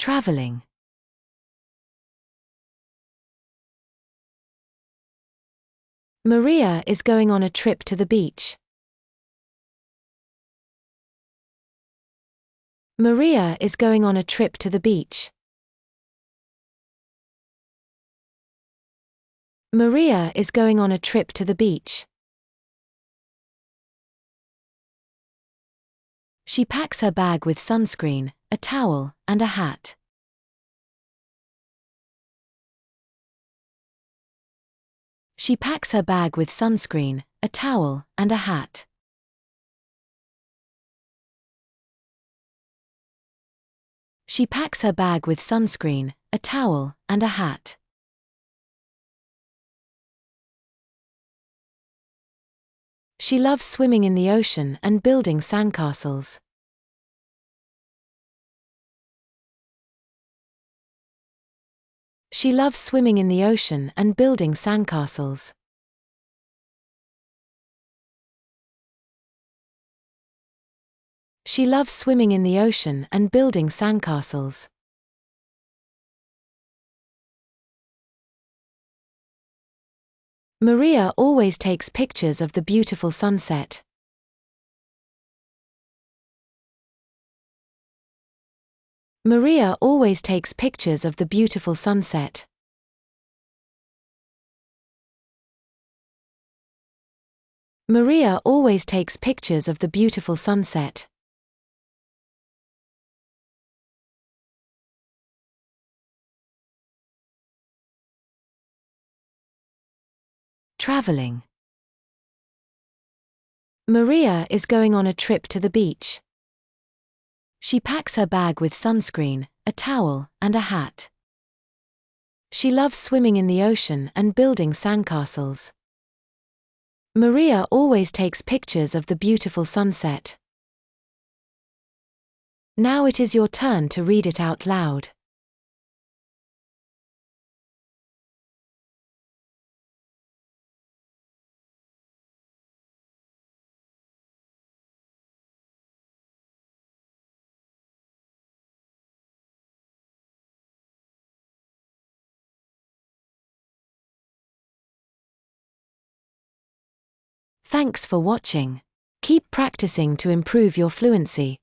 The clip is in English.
Traveling. Maria is going on a trip to the beach. Maria is going on a trip to the beach. Maria is going on a trip to the beach. She packs her bag with sunscreen, a towel, and a hat. She packs her bag with sunscreen, a towel, and a hat. She packs her bag with sunscreen, a towel, and a hat. She loves swimming in the ocean and building sandcastles. She loves swimming in the ocean and building sandcastles. She loves swimming in the ocean and building sandcastles. Maria always takes pictures of the beautiful sunset. Maria always takes pictures of the beautiful sunset. Maria always takes pictures of the beautiful sunset. Traveling. Maria is going on a trip to the beach. She packs her bag with sunscreen, a towel, and a hat. She loves swimming in the ocean and building sandcastles. Maria always takes pictures of the beautiful sunset. Now it is your turn to read it out loud. Thanks for watching. Keep practicing to improve your fluency.